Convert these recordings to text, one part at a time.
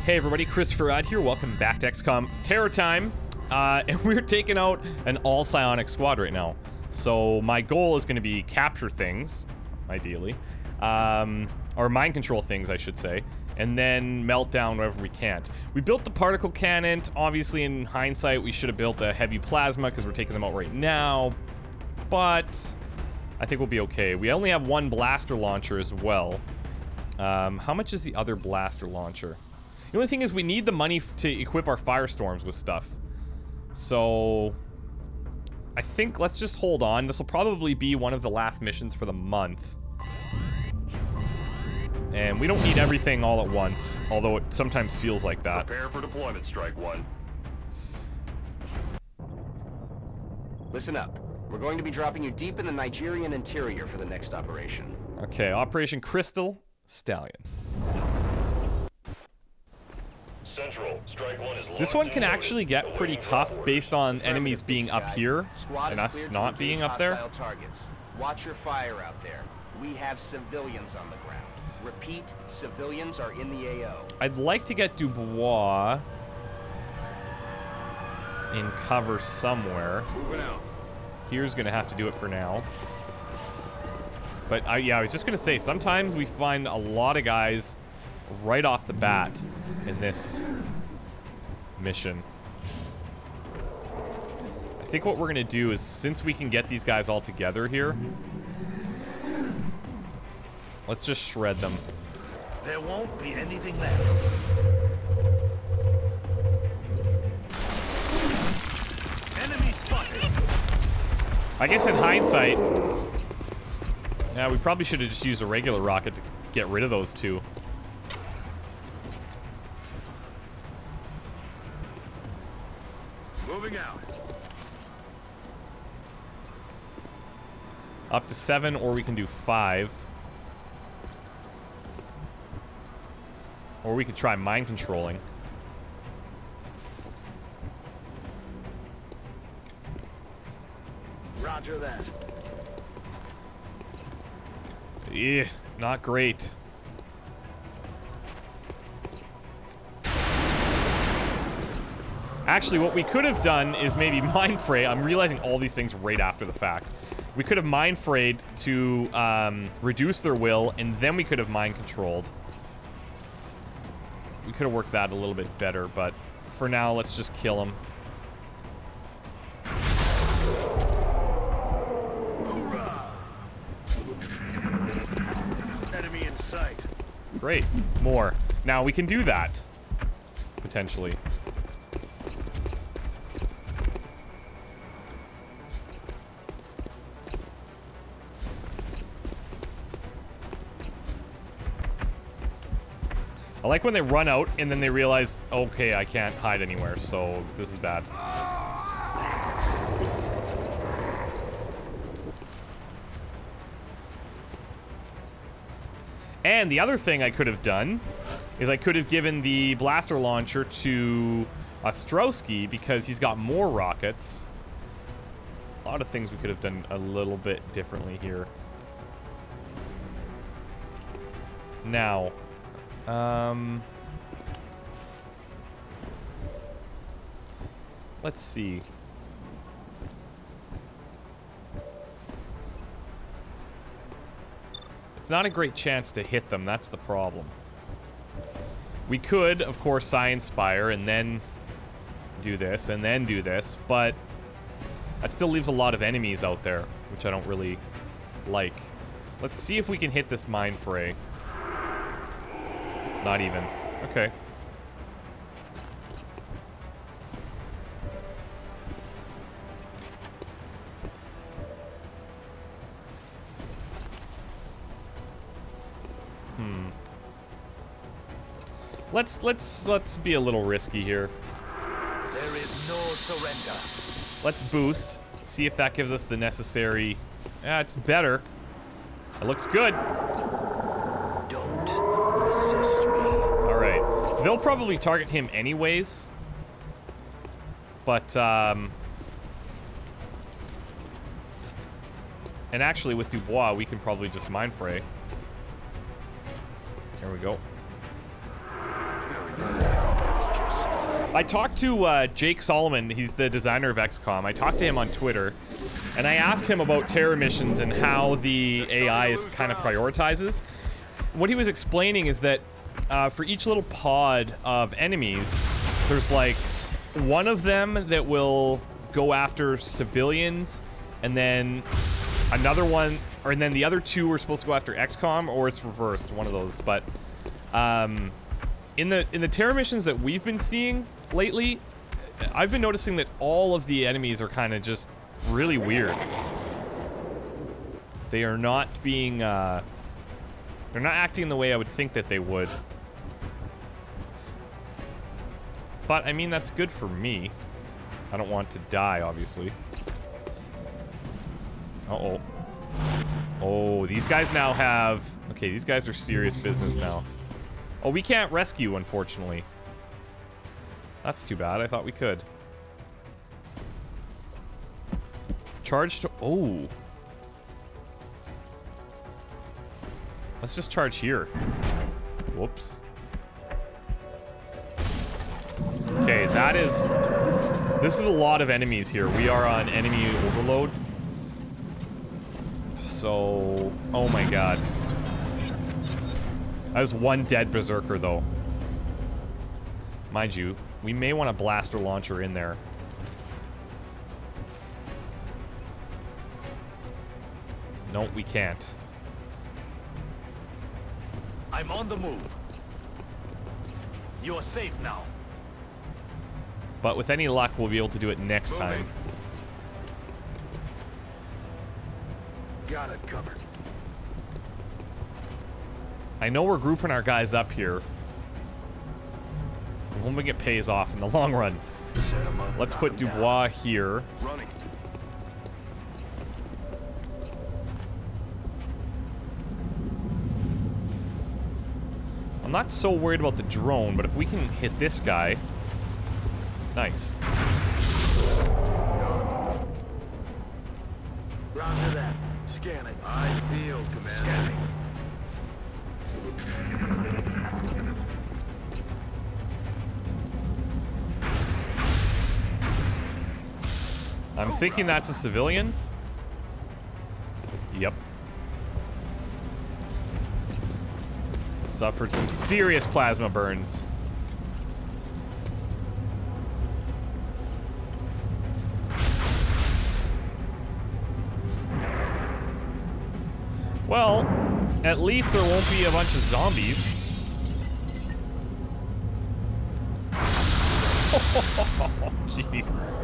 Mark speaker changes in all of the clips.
Speaker 1: Hey everybody, ChristopherOdd here. Welcome back to XCOM Terror Time. And we're taking out an all psionic squad right now. So my goal is going to be capture things, ideally. Or mind control things, I should say. And then melt down wherever we can't. We built the particle cannon. Obviously, in hindsight, we should have built a heavy plasma because we're taking them out right now. But I think we'll be okay. We only have one blaster launcher as well. How much is the other blaster launcher? The only thing is we need the money to equip our firestorms with stuff. So I think let's just hold on. This will probably be one of the last missions for the month. And we don't need everything all at once, although it sometimes feels like that.
Speaker 2: Prepare for deployment, Strike One.
Speaker 3: Listen up. We're going to be dropping you deep in the Nigerian interior for the next operation.
Speaker 1: Okay, Operation Crystal Stallion.
Speaker 2: Central, Strike One is
Speaker 1: this one can actually get pretty tough based on enemies being up here and us not being up there.
Speaker 3: Targets. Watch your fire out there. We have civilians on the ground. Repeat, civilians are in the AO.
Speaker 1: I'd like to get Dubois in cover somewhere.
Speaker 2: moving out.
Speaker 1: Here's gonna have to do it for now. But yeah, I was just gonna say, sometimes we find a lot of guys right off the bat in this mission. I think what we're gonna do is, since we can get these guys all together here, let's just shred them.
Speaker 2: There won't be anything left. Enemy spotted.
Speaker 1: I guess in hindsight, yeah, we probably should have just used a regular rocket to get rid of those two.
Speaker 2: Moving out.
Speaker 1: Up to 7, or we can do 5. Or we could try mind controlling.
Speaker 2: Roger that.
Speaker 1: Yeah, not great. Actually, what we could have done is maybe mind fray. I'm realizing all these things right after the fact. We could have mind frayed to reduce their will, and then we could have mind controlled. We could have worked that a little bit better, but for now, let's just kill them.
Speaker 2: Enemy in sight.
Speaker 1: Great. More. Now we can do that. Potentially. I like when they run out and then they realize, okay, I can't hide anywhere, so this is bad. And the other thing I could have done is I could have given the blaster launcher to Ostrowski because he's got more rockets. A lot of things we could have done a little bit differently here. Now, let's see. It's not a great chance to hit them, that's the problem. We could, of course, Sci-Inspire and then do this and then do this, but that still leaves a lot of enemies out there, which I don't really like. Let's see if we can hit this Mind Fray. Not even. Okay. Let's be a little risky here.
Speaker 2: There is no surrender.
Speaker 1: Let's boost. See if that gives us the necessary. Yeah, it's better. It looks good.
Speaker 2: Don't resist me.
Speaker 1: All right. They'll probably target him anyways. But and actually with Dubois, we can probably just Mind Fray. There we go. I talked to Jake Solomon. He's the designer of XCOM. I talked to him on Twitter, and I asked him about terror missions and how the AI is kind of prioritizes. What he was explaining is that for each little pod of enemies, there's like one of them that will go after civilians, and then another one, and then the other two are supposed to go after XCOM, or it's reversed, one of those. But in the terror missions that we've been seeing lately, I've been noticing that all of the enemies are kind of just really weird. They are not being, they're not acting the way I would think that they would. But, I mean, that's good for me. I don't want to die, obviously. Uh-oh. Oh, these guys now have... Okay, these guys are serious business now. Oh, we can't rescue, unfortunately. That's too bad. I thought we could. Charge to... Oh. Let's just charge here. Whoops. Okay, that is... This is a lot of enemies here. We are on enemy overload. So... Oh my god. That was one dead berserker, though. Mind you, we may want a blaster launcher in there. No, we can't.
Speaker 2: I'm on the move. You're safe now.
Speaker 1: But with any luck, we'll be able to do it next time.
Speaker 2: Got it covered.
Speaker 1: I know we're grouping our guys up here. I'm hoping it pays off in the long run. Let's put Dubois here.
Speaker 2: Running.
Speaker 1: I'm not so worried about the drone, but if we can hit this guy... Nice.
Speaker 2: Roger that. Scanning. I feel, Commander. Scanning.
Speaker 1: I'm thinking that's a civilian. Yep. Suffered some serious plasma burns. Well, at least there won't be a bunch of zombies. Oh, jeez.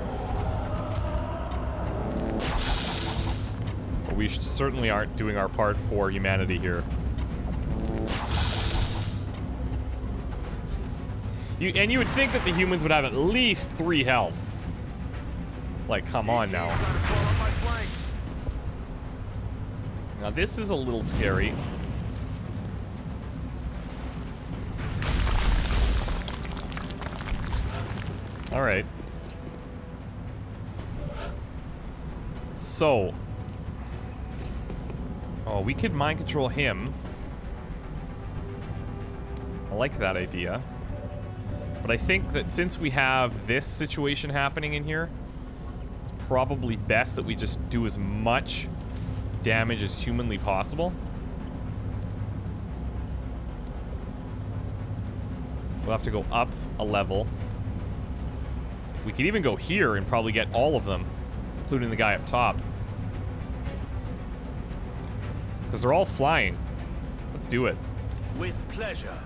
Speaker 1: We certainly aren't doing our part for humanity here. And you would think that the humans would have at least 3 health. Like, come on now. Now this is a little scary. All right. So. Oh, we could mind control him. I like that idea. But I think that since we have this situation happening in here, it's probably best that we just do as much damage as humanly possible. We'll have to go up a level. We could even go here and probably get all of them, including the guy up top. Because they're all flying. Let's do it.
Speaker 2: With pleasure.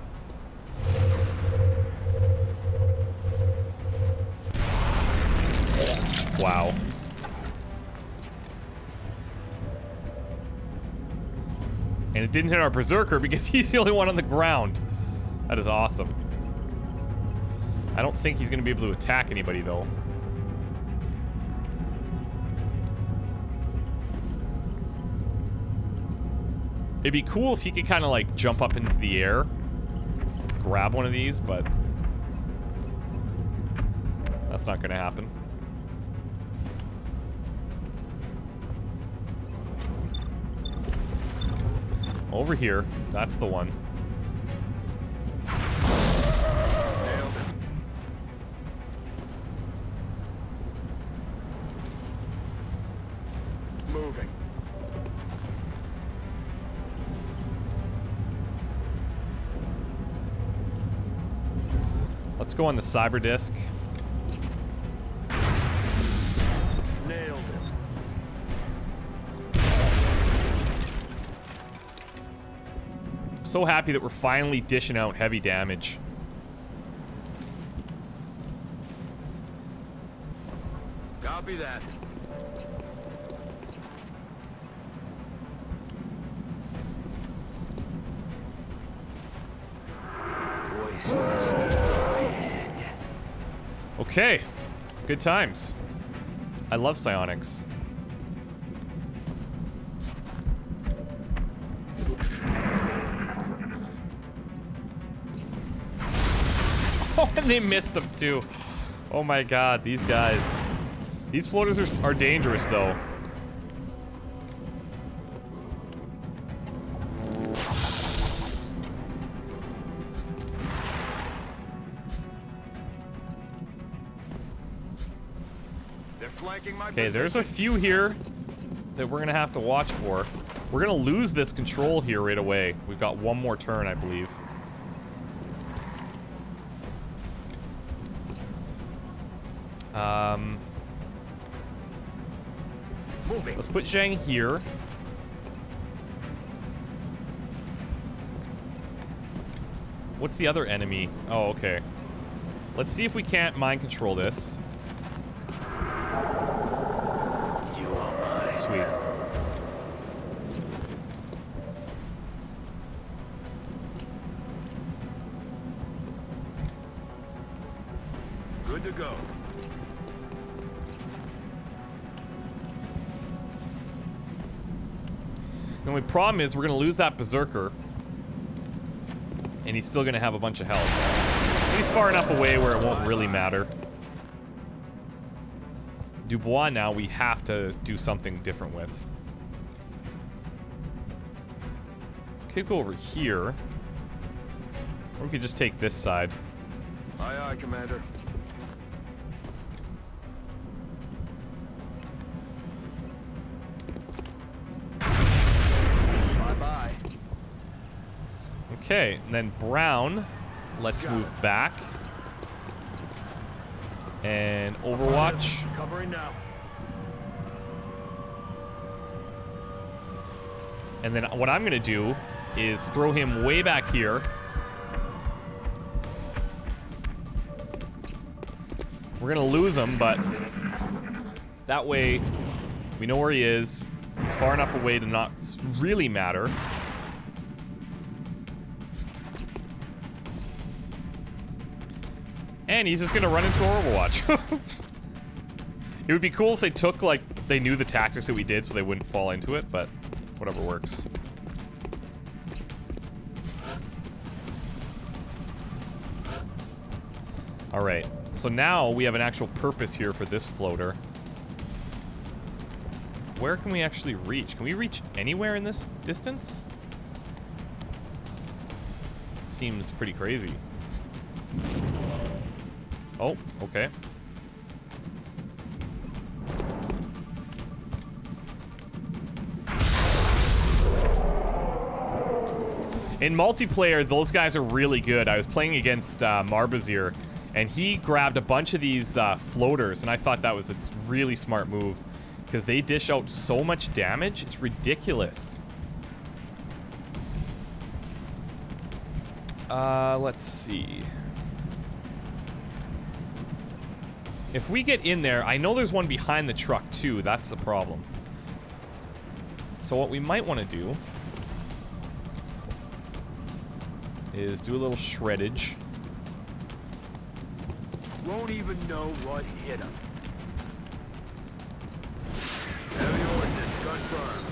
Speaker 1: Wow. And it didn't hit our berserker because he's the only one on the ground. That is awesome. I don't think he's going to be able to attack anybody, though. It'd be cool if he could kind of, like, jump up into the air. Grab one of these, but... that's not going to happen. Over here. That's the one. Let's go on the cyber disc.
Speaker 2: Nailed it.
Speaker 1: So happy that we're finally dishing out heavy damage.
Speaker 2: Copy that.
Speaker 1: Okay. Good times. I love psionics. Oh, and they missed him too. Oh my god, these guys. These floaters are dangerous though.
Speaker 2: They're flanking my
Speaker 1: Okay, there's a few here that we're gonna have to watch for. We're gonna lose this control here right away. We've got one more turn, I believe.
Speaker 2: Moving.
Speaker 1: Let's put Zhang here. What's the other enemy? Oh, okay. Let's see if we can't mind control this. Sweet.
Speaker 2: Good to go.
Speaker 1: The only problem is we're going to lose that Berserker. And he's still going to have a bunch of health. He's far enough away where it won't really matter. Dubois now we have to do something different with. Could go over here. Or we could just take this side.
Speaker 2: Aye, aye, Commander. Bye-bye.
Speaker 1: Okay, and then Brown, let's move back. And Overwatch.
Speaker 2: Covering now.
Speaker 1: And then what I'm gonna do is throw him way back here. We're gonna lose him, but that way we know where he is. He's far enough away to not really matter. And he's just gonna run into Overwatch. It would be cool if they took, like, they knew the tactics that we did so they wouldn't fall into it, but whatever works. Alright, so now we have an actual purpose here for this floater. Where can we actually reach? Can we reach anywhere in this distance? Seems pretty crazy. Oh, okay. In multiplayer, those guys are really good. I was playing against Marbazir, and he grabbed a bunch of these floaters, and I thought that was a really smart move, because they dish out so much damage. It's ridiculous. Let's see. If we get in there, I know there's one behind the truck too. That's the problem. So what we might want to do is do a little shreddage.
Speaker 2: Won't even know what hit him. Heavy ordnance confirmed.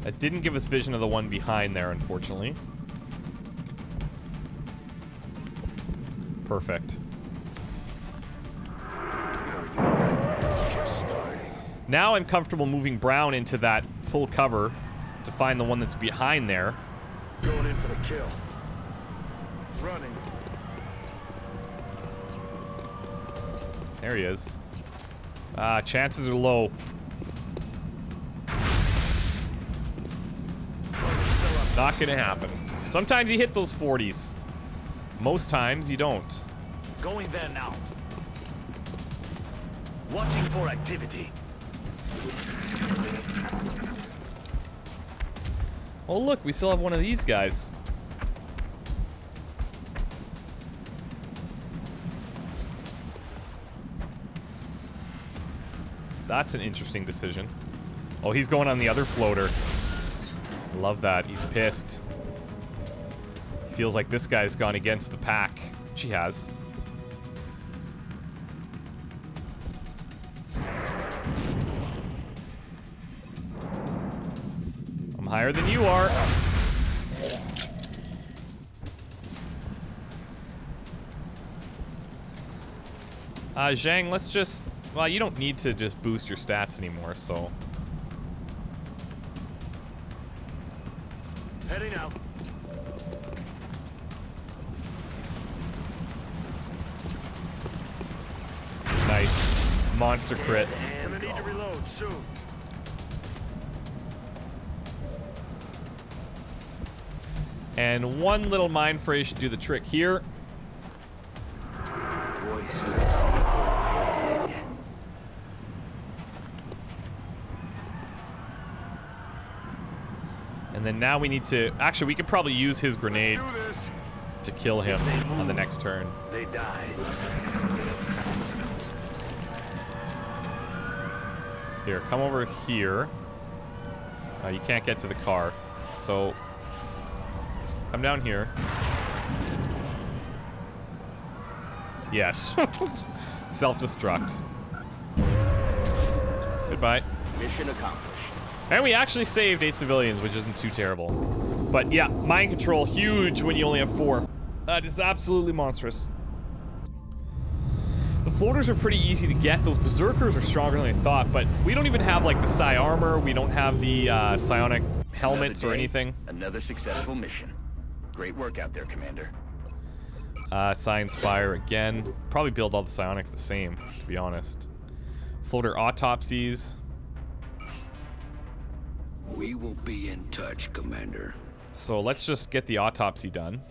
Speaker 1: That didn't give us vision of the one behind there, unfortunately. Perfect. Now I'm comfortable moving Brown into that full cover to find the one that's behind there.
Speaker 2: Going in for the kill. Running.
Speaker 1: There he is. Chances are low. Not gonna happen. Sometimes you hit those 40s. Most times you don't.
Speaker 2: Going there now. Watching for activity.
Speaker 1: Oh look, we still have one of these guys. That's an interesting decision. Oh, he's going on the other floater. Love that. He's pissed. He feels like this guy's gone against the pack. Which he has. I'm higher than you are. Zhang, let's just... Well, you don't need to just boost your stats anymore, so...
Speaker 2: Heading out.
Speaker 1: Nice. Monster crit.
Speaker 2: I'm gonna need to reload soon.
Speaker 1: And one little mind phrase should do the trick here. And then now we need to... Actually, we could probably use his grenade to kill him on the next turn.
Speaker 2: They die.
Speaker 1: Here, come over here. You can't get to the car. So, come down here. Yes. Self-destruct. Goodbye.
Speaker 3: Mission accomplished.
Speaker 1: And we actually saved 8 civilians, which isn't too terrible. But yeah, mind control, huge when you only have 4. That is absolutely monstrous. The floaters are pretty easy to get. Those berserkers are stronger than I thought, but we don't even have like the psi armor. We don't have the psionic helmets or anything.
Speaker 3: Another successful mission. Great work out there, Commander.
Speaker 1: Psi Inspire again. Probably build all the psionics the same, to be honest. Floater autopsies.
Speaker 4: We will be in touch, Commander.
Speaker 1: So let's just get the autopsy done.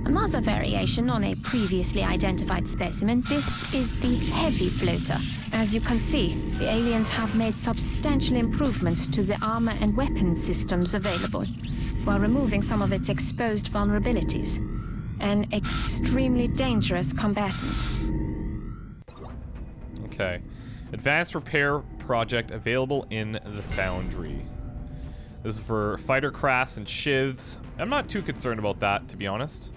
Speaker 5: Another variation on a previously identified specimen, this is the heavy floater. As you can see, the aliens have made substantial improvements to the armor and weapons systems available, while removing some of its exposed vulnerabilities. An extremely dangerous combatant.
Speaker 1: Okay. Advanced repair project available in the Foundry. This is for fighter crafts and shivs. I'm not too concerned about that, to be honest.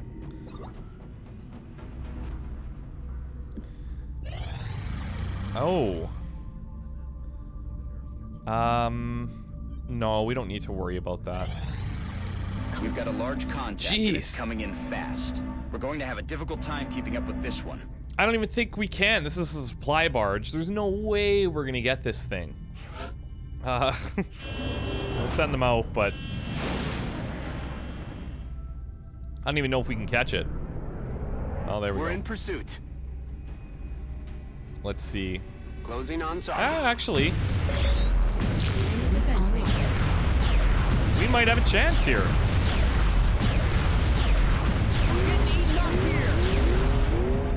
Speaker 1: Oh. No, we don't need to worry about that.
Speaker 3: We've got a large contact and it's coming in fast. We're going to have a difficult time keeping up with this one.
Speaker 1: I don't even think we can. This is a supply barge. There's no way we're gonna get this thing. We'll send them out, but I don't even know if we can catch it. Oh, there we go.
Speaker 3: We're in pursuit.
Speaker 1: Let's see.
Speaker 3: Closing on target.
Speaker 1: Actually, we might have a chance here.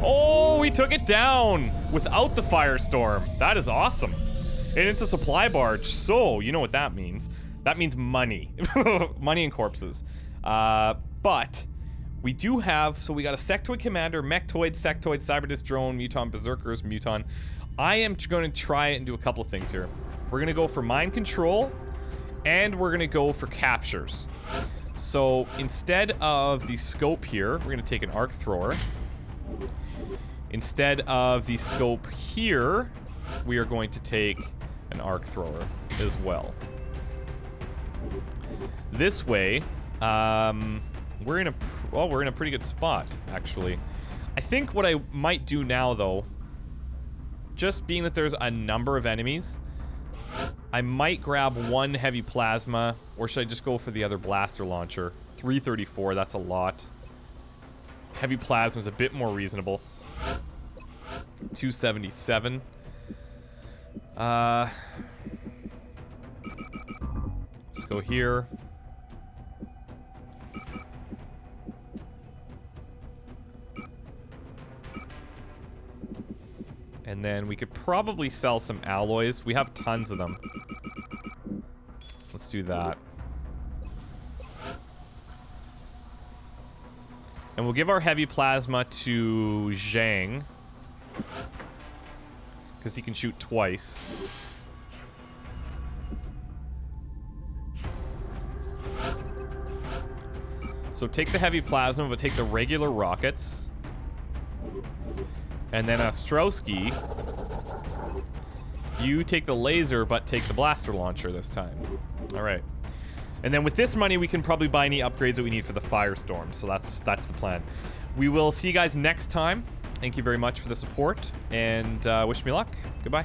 Speaker 1: Oh, we took it down without the firestorm. That is awesome. And it's a supply barge, so you know what that means. That means money. Money and corpses. But we do have, so we got a sectoid commander, mechtoid, sectoid, cyberdisc drone, muton, berserkers, muton. I am going to try and do a couple of things here. We're going to go for mind control, and we're going to go for captures. So instead of the scope here, we're going to take an arc thrower. Instead of the scope here, we are going to take an arc thrower as well. This way, we're in a pretty good spot, actually. I think what I might do now, though, just being that there's a number of enemies, I might grab one heavy plasma, or should I just go for the other blaster launcher? 334, that's a lot. Heavy plasma is a bit more reasonable. 277. Let's go Go here. And then we could probably sell some alloys. We have tons of them. Let's do that. And we'll give our heavy plasma to Zhang, because he can shoot twice. So take the heavy plasma, but take the regular rockets. And then Ostrowski, you take the laser, but take the blaster launcher this time. All right. And then with this money, we can probably buy any upgrades that we need for the Firestorm. So that's the plan. We will see you guys next time. Thank you very much for the support, and wish me luck. Goodbye.